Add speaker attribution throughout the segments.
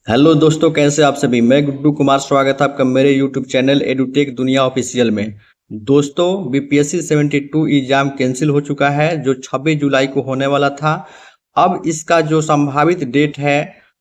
Speaker 1: Hello दोस्तों, कैसे आप सभी। मैं गुड्डू कुमार, स्वागत है आपका मेरे यूट्यूब चैनल एडुटेक दुनिया ऑफिशियल में। दोस्तों, बीपीएससी 72 एग्जाम कैंसिल हो चुका है जो 26 जुलाई को होने वाला था। अब इसका जो संभावित डेट है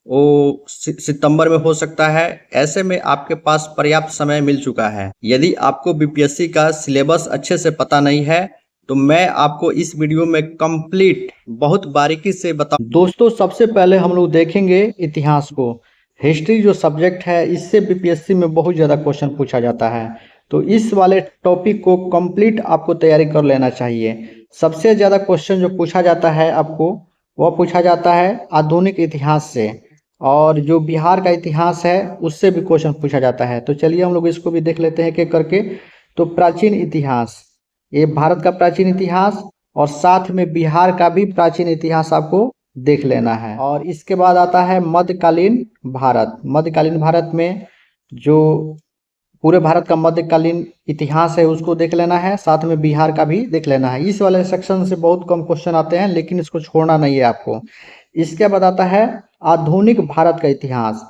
Speaker 1: वो सितंबर में हो सकता है। ऐसे में आपके पास पर्याप्त समय मिल चुका है। यदि आपको बीपीएससी का सिलेबस अच्छे से पता नहीं है तो मैं आपको इस वीडियो में कंप्लीट बहुत बारीकी से बता। दोस्तों, सबसे पहले हम लोग देखेंगे इतिहास को। हिस्ट्री जो सब्जेक्ट है इससे बीपीएससी में बहुत ज़्यादा क्वेश्चन पूछा जाता है, तो इस वाले टॉपिक को कंप्लीट आपको तैयारी कर लेना चाहिए। सबसे ज़्यादा क्वेश्चन जो पूछा जाता है आपको, वह पूछा जाता है आधुनिक इतिहास से, और जो बिहार का इतिहास है उससे भी क्वेश्चन पूछा जाता है। तो चलिए हम लोग इसको भी देख लेते हैं कि करके। तो प्राचीन इतिहास, ये भारत का प्राचीन इतिहास और साथ में बिहार का भी प्राचीन इतिहास आपको देख लेना है। और इसके बाद आता है मध्यकालीन भारत। मध्यकालीन भारत में जो पूरे भारत का मध्यकालीन इतिहास है उसको देख लेना है, साथ में बिहार का भी देख लेना है। इस वाले सेक्शन से बहुत कम क्वेश्चन आते हैं, लेकिन इसको छोड़ना नहीं है आपको। इसके बाद आता है आधुनिक भारत का इतिहास।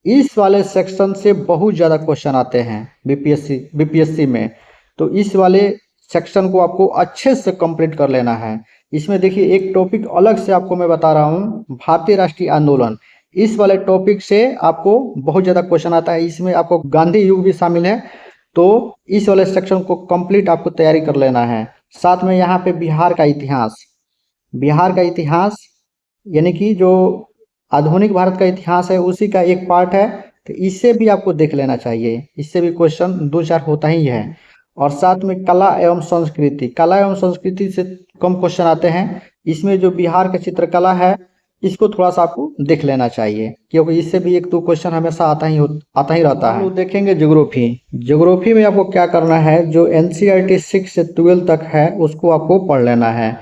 Speaker 1: इस वाले सेक्शन से बहुत ज़्यादा क्वेश्चन आते हैं बीपीएससी में। तो इस वाले सेक्शन को आपको अच्छे से कंप्लीट कर लेना है। इसमें देखिए एक टॉपिक अलग से आपको मैं बता रहा हूँ, भारतीय राष्ट्रीय आंदोलन। इस वाले टॉपिक से आपको बहुत ज़्यादा क्वेश्चन आता है। इसमें आपको गांधी युग भी शामिल है, तो इस वाले सेक्शन को कंप्लीट आपको तैयारी कर लेना है। साथ में यहाँ पे बिहार का इतिहास, बिहार का इतिहास यानी कि जो आधुनिक भारत का इतिहास है उसी का एक पार्ट है, तो इससे भी आपको देख लेना चाहिए। इससे भी क्वेश्चन 2-4 होता ही है। और साथ में कला एवं संस्कृति, कला एवं संस्कृति से कम क्वेश्चन आते हैं। इसमें जो बिहार का चित्रकला है इसको थोड़ा सा आपको देख लेना चाहिए, क्योंकि इससे भी 1-2 क्वेश्चन हमेशा आता ही रहता है। हम देखेंगे ज्योग्राफी। ज्योग्राफी में आपको क्या करना है, जो एनसीईआरटी 6 से 12 तक है उसको आपको पढ़ लेना है।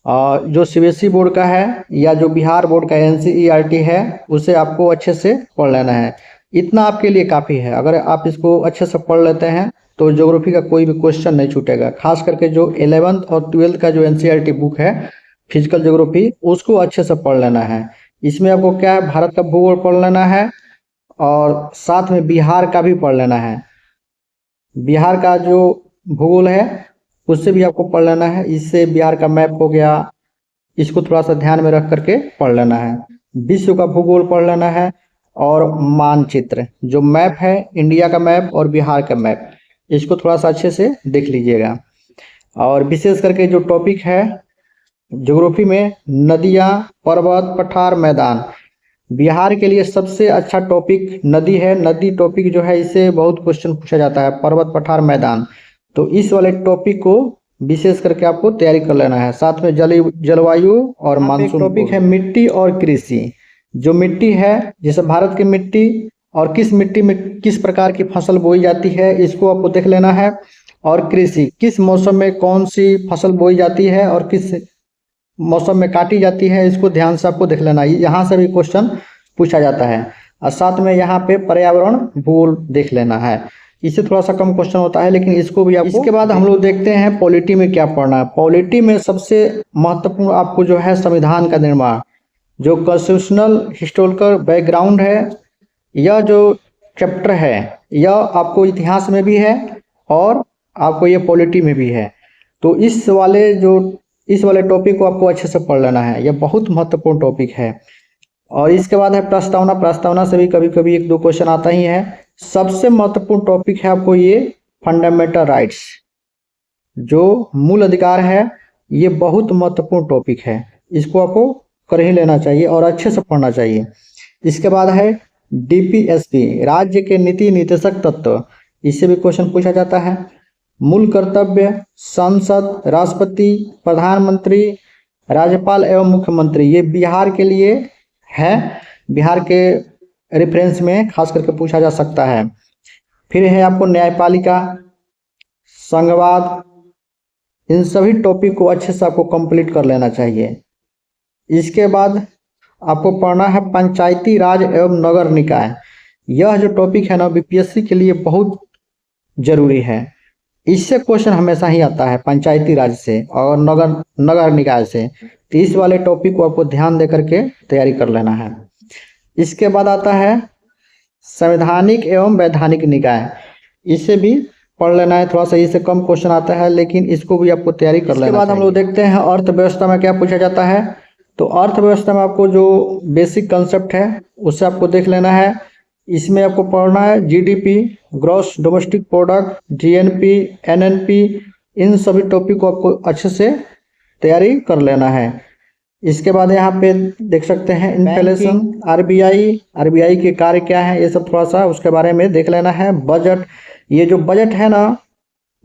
Speaker 1: जो सीबीएसई बोर्ड का है या जो बिहार बोर्ड का एनसीईआरटी है उसे आपको अच्छे से पढ़ लेना है। इतना आपके लिए काफ़ी है। अगर आप इसको अच्छे से पढ़ लेते हैं तो ज्योग्राफी का कोई भी क्वेश्चन नहीं छूटेगा। खास करके जो 11th और 12th का जो एनसीईआरटी बुक है फिजिकल ज्योग्राफी, उसको अच्छे से पढ़ लेना है। इसमें आपको क्या है, भारत का भूगोल पढ़ लेना है और साथ में बिहार का भी पढ़ लेना है। बिहार का जो भूगोल है उससे भी आपको पढ़ लेना है। इससे बिहार का मैप हो गया, इसको थोड़ा सा ध्यान में रख करके पढ़ लेना है। विश्व का भूगोल पढ़ लेना है और मानचित्र, जो मैप है इंडिया का मैप और बिहार का मैप, इसको थोड़ा सा अच्छे से देख लीजिएगा। और विशेष करके जो टॉपिक है ज्योग्राफी में, नदियाँ, पर्वत, पठार, मैदान, बिहार के लिए सबसे अच्छा टॉपिक नदी है। नदी टॉपिक जो है इससे बहुत क्वेश्चन पूछा जाता है, पर्वत, पठार, मैदान। तो इस वाले टॉपिक को विशेष करके आपको तैयारी कर लेना है। साथ में जलवायु और मानसून टॉपिक है। मिट्टी और कृषि, जो मिट्टी है जैसे भारत की मिट्टी और किस मिट्टी में किस प्रकार की फसल बोई जाती है इसको आपको देख लेना है। और कृषि, किस मौसम में कौन सी फसल बोई जाती है और किस मौसम में काटी जाती है, इसको ध्यान से आपको देख लेना है। यहाँ से भी क्वेश्चन पूछा जाता है। और साथ में यहाँ पे पर्यावरण भूगोल देख लेना है। इससे थोड़ा सा कम क्वेश्चन होता है, लेकिन इसको भी आपको। इसके बाद हम लोग देखते हैं पॉलिटी में क्या पढ़ना है। पॉलिटी में सबसे महत्वपूर्ण आपको जो है संविधान का निर्माण, जो कॉन्स्टिट्यूशनल हिस्टोरिकल बैकग्राउंड है, यह जो चैप्टर है यह आपको इतिहास में भी है और आपको ये पॉलिटी में भी है। तो इस वाले टॉपिक को आपको अच्छे से पढ़ लेना है, यह बहुत महत्वपूर्ण टॉपिक है। और इसके बाद है प्रस्तावना। प्रस्तावना से भी कभी कभी 1-2 क्वेश्चन आता ही है। सबसे महत्वपूर्ण टॉपिक है आपको ये फंडामेंटल राइट्स, जो मूल अधिकार है, ये बहुत महत्वपूर्ण टॉपिक है। इसको आपको कर ही लेना चाहिए और अच्छे से पढ़ना चाहिए। इसके बाद है डीपीएसपी, राज्य के नीति निर्देशक तत्व, इससे भी क्वेश्चन पूछा जाता है। मूल कर्तव्य, संसद, राष्ट्रपति, प्रधानमंत्री, राज्यपाल एवं मुख्यमंत्री, ये बिहार के लिए है। बिहार के रेफरेंस में खास करके पूछा जा सकता है। फिर है आपको न्यायपालिका, संघवाद, इन सभी टॉपिक को अच्छे से आपको कंप्लीट कर लेना चाहिए। इसके बाद आपको पढ़ना है पंचायती राज एवं नगर निकाय। यह जो टॉपिक है ना बीपीएससी के लिए बहुत जरूरी है। इससे क्वेश्चन हमेशा ही आता है पंचायती राज से और नगर निकाय से। तो इस वाले टॉपिक को आपको ध्यान दे करके तैयारी कर लेना है। इसके बाद आता है संवैधानिक एवं वैधानिक निकाय, इसे भी पढ़ लेना है। थोड़ा सा इससे कम क्वेश्चन आता है लेकिन इसको भी आपको तैयारी कर लेना। इसके बाद हम लोग देखते हैं अर्थव्यवस्था में क्या पूछा जाता है। तो अर्थव्यवस्था में आपको जो बेसिक कंसेप्ट है उससे आपको देख लेना है। इसमें आपको पढ़ना है GDP, gross domestic product, GNP, NNP, इन सभी टॉपिक को आपको अच्छे से तैयारी कर लेना है। इसके बाद यहाँ पे देख सकते हैं इन्फ्लेशन, आरबीआई के कार्य क्या है, ये सब थोड़ा सा उसके बारे में देख लेना है। बजट, ये जो बजट है ना,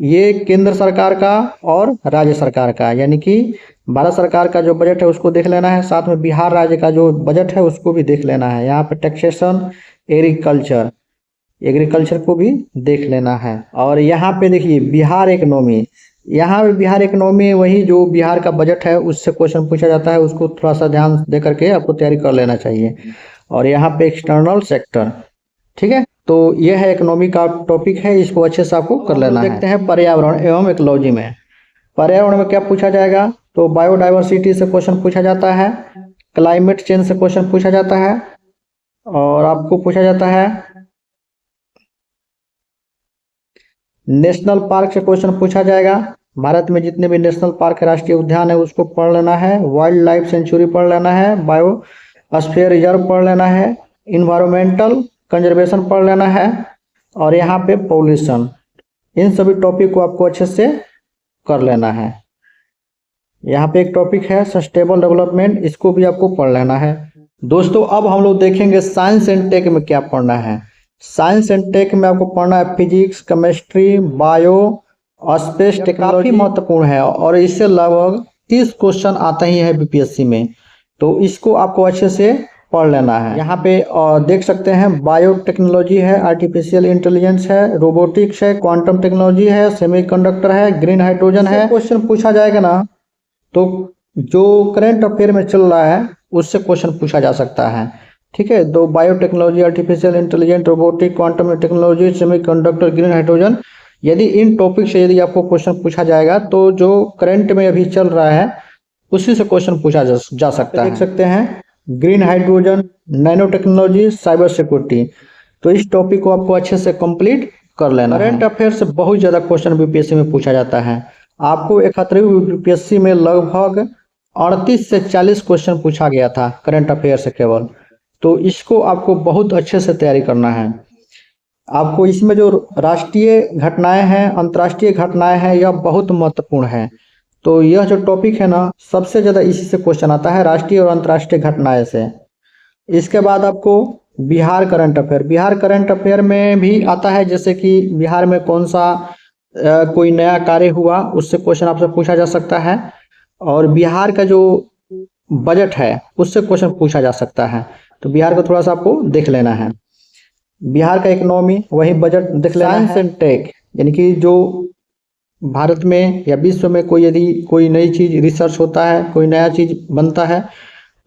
Speaker 1: ये केंद्र सरकार का और राज्य सरकार का, यानी कि भारत सरकार का जो बजट है उसको देख लेना है। साथ में बिहार राज्य का जो बजट है उसको भी देख लेना है। यहाँ पे टैक्सेशन, एग्रीकल्चर को भी देख लेना है। और यहाँ पे देखिए बिहार इकोनॉमी, यहाँ पे बिहार इकोनॉमी वही जो बिहार का बजट है उससे क्वेश्चन पूछा जाता है, उसको थोड़ा सा ध्यान दे करके आपको तैयारी कर लेना चाहिए। और यहाँ पे एक्सटर्नल सेक्टर, ठीक है। तो यह है इकोनॉमी का टॉपिक है, इसको अच्छे से आपको कर लेना है। देखते हैं पर्यावरण एवं इकोलॉजी में। पर्यावरण में क्या पूछा जाएगा, तो बायोडाइवर्सिटी से क्वेश्चन पूछा जाता है, क्लाइमेट चेंज से क्वेश्चन पूछा जाता है, और आपको पूछा जाता है नेशनल पार्क से क्वेश्चन पूछा जाएगा। भारत में जितने भी नेशनल पार्क है, राष्ट्रीय उद्यान है, उसको पढ़ लेना है। वाइल्ड लाइफ सेंचुरी पढ़ लेना है, बायोस्फीयर रिजर्व पढ़ लेना है, इन्वायरमेंटल कंजर्वेशन पढ़ लेना है, और यहाँ पे पॉल्यूशन, इन सभी टॉपिक को आपको अच्छे से कर लेना है। यहाँ पे एक टॉपिक है सस्टेनेबल डेवलपमेंट, इसको भी आपको पढ़ लेना है। दोस्तों अब हम लोग देखेंगे साइंस एंड टेक में क्या पढ़ना है। साइंस एंड टेक में आपको पढ़ना है physics, chemistry, bio, space technology, महत्वपूर्ण है और इससे लगभग 30 क्वेश्चन आता ही है बीपीएससी में, तो इसको आपको अच्छे से पढ़ लेना है। यहाँ पे देख सकते हैं बायोटेक्नोलॉजी है, आर्टिफिशियल इंटेलिजेंस है, रोबोटिक्स है, क्वांटम टेक्नोलॉजी है, सेमीकंडक्टर है, ग्रीन हाइड्रोजन है। क्वेश्चन पूछा जाएगा ना, तो जो करंट अफेयर में चल रहा है उससे क्वेश्चन पूछा जा सकता है, ठीक है। तो biotechnology, artificial intelligence, robotic, quantum technology, semiconductor, green hydrogen, यदि इन टॉपिक से यदि आपको क्वेश्चन पूछा जाएगा तो जो करंट में अभी चल रहा है उसी से क्वेश्चन पूछा जा सकता है। देख सकते हैं green hydrogen, nano technology, cyber security, तो इस टॉपिक को आपको अच्छे से कंप्लीट कर लेना। करंट अफेयर से बहुत ज़्यादा क्वेश्चन बीपीएससी में पूछा जाता है। आपको 71वीं बीपीएससी में लगभग 38 से 40 क्वेश्चन पूछा गया था करंट अफेयर से केवल, तो इसको आपको बहुत अच्छे से तैयारी करना है। आपको इसमें जो राष्ट्रीय घटनाएं हैं, अंतर्राष्ट्रीय घटनाएं हैं, यह बहुत महत्वपूर्ण है। तो यह जो टॉपिक है ना, सबसे ज़्यादा इसी से क्वेश्चन आता है, राष्ट्रीय और अंतर्राष्ट्रीय घटनाएं से। इसके बाद आपको Bihar current affair, Bihar current affair में भी आता है, जैसे कि बिहार में कौन सा कोई नया कार्य हुआ, उससे क्वेश्चन आपसे पूछा जा सकता है। और बिहार का जो बजट है उससे क्वेश्चन पूछा जा सकता है, तो बिहार को थोड़ा सा आपको देख लेना है। बिहार का इकोनॉमी, वही बजट देख लेना है। साइंस एंड टेक, यानी कि जो भारत में या विश्व में कोई यदि कोई नई चीज़ रिसर्च होता है, कोई नया चीज़ बनता है,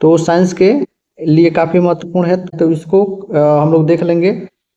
Speaker 1: तो साइंस के लिए काफ़ी महत्वपूर्ण है, तो इसको हम लोग देख लेंगे।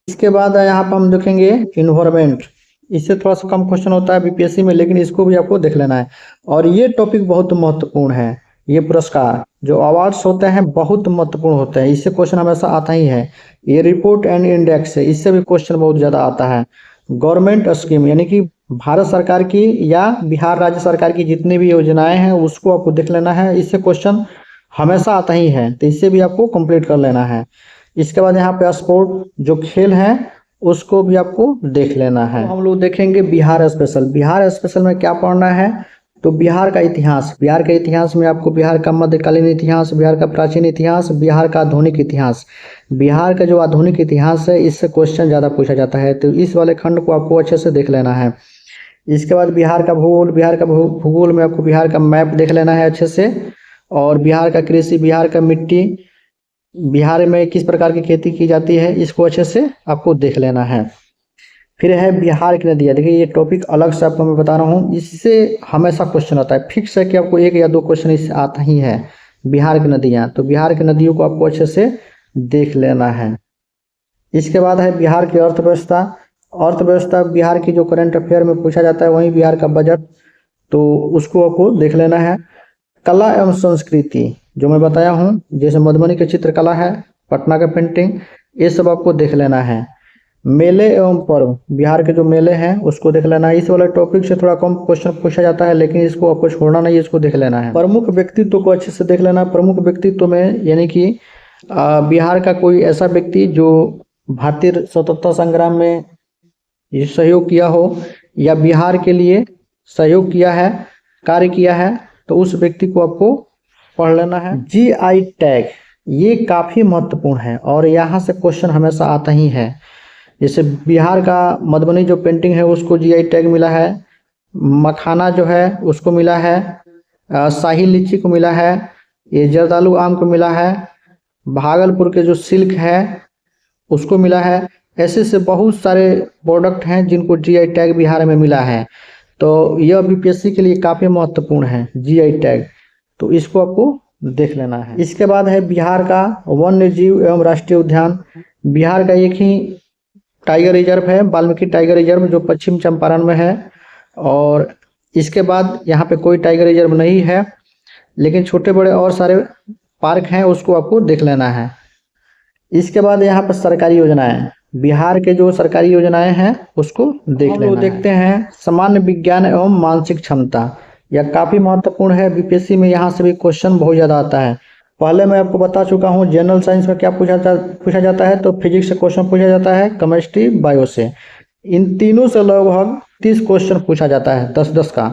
Speaker 1: इसके बाद यहाँ पर हम देखेंगे इन्वायरमेंट, इससे थोड़ा सा कम क्वेश्चन होता है बीपीएससी में, लेकिन इसको भी आपको देख लेना है। और ये टॉपिक बहुत महत्वपूर्ण है, ये पुरस्कार जो अवार्ड्स होते हैं बहुत महत्वपूर्ण होते हैं, इससे क्वेश्चन हमेशा आता ही है। ये रिपोर्ट एंड इंडेक्स है, इससे भी क्वेश्चन बहुत ज़्यादा आता है। गवर्नमेंट स्कीम, यानी कि भारत सरकार की या बिहार राज्य सरकार की जितनी भी योजनाएं हैं उसको आपको देख लेना है, इससे क्वेश्चन हमेशा आता ही है, तो इससे भी आपको कंप्लीट कर लेना है। इसके बाद यहाँ पे स्पोर्ट, जो खेल हैं उसको भी आपको देख लेना है। हम लोग देखेंगे बिहार स्पेशल। बिहार स्पेशल में क्या पढ़ना है, तो बिहार का इतिहास, बिहार के इतिहास में आपको बिहार का मध्यकालीन इतिहास, बिहार का प्राचीन इतिहास, बिहार का आधुनिक इतिहास, बिहार का जो आधुनिक इतिहास है इससे क्वेश्चन ज़्यादा पूछा जाता है, तो इस वाले खंड को आपको अच्छे से देख लेना है। इसके बाद बिहार का भूगोल, बिहार का भूगोल में आपको बिहार का मैप देख लेना है अच्छे से। और बिहार का कृषि, बिहार का मिट्टी, बिहार में किस प्रकार की खेती की जाती है, इसको अच्छे से आपको देख लेना है। फिर है बिहार की नदियाँ, देखिए ये टॉपिक अलग से आपको मैं बता रहा हूँ, इससे हमेशा क्वेश्चन आता है, फिक्स है कि आपको 1 या 2 क्वेश्चन इससे आता ही है। बिहार की नदियाँ, तो बिहार की नदियों को आपको अच्छे से देख लेना है। इसके बाद है बिहार की अर्थव्यवस्था। अर्थव्यवस्था बिहार की जो करंट अफेयर में पूछा जाता है, वहीं बिहार का बजट, तो उसको आपको देख लेना है। कला एवं संस्कृति, जो मैं बताया हूँ, जैसे मधुबनी की चित्रकला है,
Speaker 2: पटना का पेंटिंग, ये सब आपको देख लेना है। मेले एवं पर्व, बिहार के जो मेले हैं उसको देख लेना है। इस वाले टॉपिक से थोड़ा कम क्वेश्चन पूछा जाता है, लेकिन इसको आपको छोड़ना नहीं, इसको देख लेना है। प्रमुख व्यक्तित्व को अच्छे से देख लेना। प्रमुख व्यक्तित्व में यानी कि बिहार का कोई ऐसा व्यक्ति जो भारतीय स्वतंत्रता संग्राम में ये सहयोग किया हो या बिहार के लिए सहयोग किया है, कार्य किया है, तो उस व्यक्ति को आपको पढ़ लेना है। GI टैग ये काफ़ी महत्वपूर्ण है और यहाँ से क्वेश्चन हमेशा आता ही है। जैसे बिहार का मधुबनी जो पेंटिंग है उसको GI टैग मिला है, मखाना जो है उसको मिला है, शाही लीची को मिला है, ये जर्दालू आम को मिला है, भागलपुर के जो सिल्क है उसको मिला है। ऐसे से बहुत सारे प्रोडक्ट हैं जिनको GI टैग बिहार में मिला है। तो यह BPSC के लिए काफ़ी महत्वपूर्ण है GI टैग, तो इसको आपको देख लेना है। इसके बाद है बिहार का वन्य जीव एवं राष्ट्रीय उद्यान। बिहार का एक ही टाइगर रिजर्व है, वाल्मीकि टाइगर रिजर्व, जो पश्चिम चंपारण में है। और इसके बाद यहाँ पे कोई टाइगर रिजर्व नहीं है, लेकिन छोटे बड़े और सारे पार्क हैं, उसको आपको देख लेना है। इसके बाद यहाँ पर सरकारी योजनाएं, बिहार के जो सरकारी योजनाएं हैं उसको देख लेना है। देखते हैं सामान्य विज्ञान एवं मानसिक क्षमता, यह काफ़ी महत्वपूर्ण है। BPSC में यहाँ से भी क्वेश्चन बहुत ज़्यादा आता है। पहले मैं आपको बता चुका हूँ जनरल साइंस में क्या पूछा जाता है, तो फिजिक्स से क्वेश्चन पूछा जाता है, केमिस्ट्री, बायो से। इन तीनों से लगभग 30 क्वेश्चन पूछा जाता है, 10-10 का।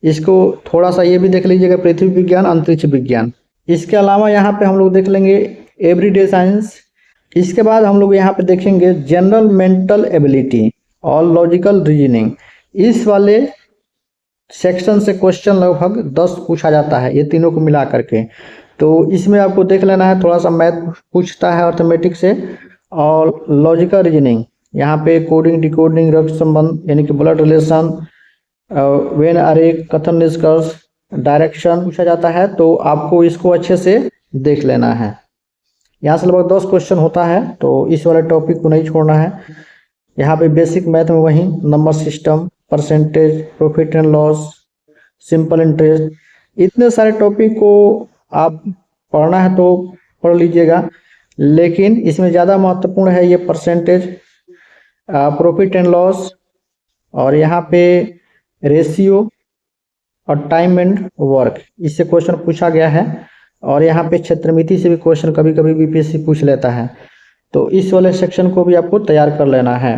Speaker 2: इसको थोड़ा सा ये भी देख लीजिएगा, पृथ्वी विज्ञान, अंतरिक्ष विज्ञान। इसके अलावा यहाँ पे हम लोग देख लेंगे एवरीडे साइंस। इसके बाद हम लोग यहाँ पे देखेंगे जनरल मेंटल एबिलिटी और लॉजिकल रीजनिंग। इस वाले सेक्शन से क्वेश्चन लगभग 10 पूछा जाता है, ये तीनों को मिला करके। तो इसमें आपको देख लेना है, थोड़ा सा मैथ पूछता है अर्थमेटिक से, और लॉजिकल रीजनिंग यहाँ पे कोडिंग, डिकोडिंग, रक्त संबंध यानी कि ब्लड रिलेशन, वेन अरे, कथन निष्कर्ष, डायरेक्शन पूछा जाता है। तो आपको इसको अच्छे से देख लेना है। यहाँ से लगभग 10 क्वेश्चन होता है, तो इस वाले टॉपिक को नहीं छोड़ना है। यहाँ पे बेसिक मैथ में वही number system, percentage, profit and loss, simple interest, इतने सारे टॉपिक को आप पढ़ना है तो पढ़ लीजिएगा। लेकिन इसमें ज़्यादा महत्वपूर्ण है ये परसेंटेज, प्रॉफिट एंड लॉस, और यहाँ पे रेशियो और टाइम एंड वर्क, इससे क्वेश्चन पूछा गया है। और यहाँ पे क्षेत्रमिति से भी क्वेश्चन कभी कभी BPSC पूछ लेता है, तो इस वाले सेक्शन को भी आपको तैयार कर लेना है।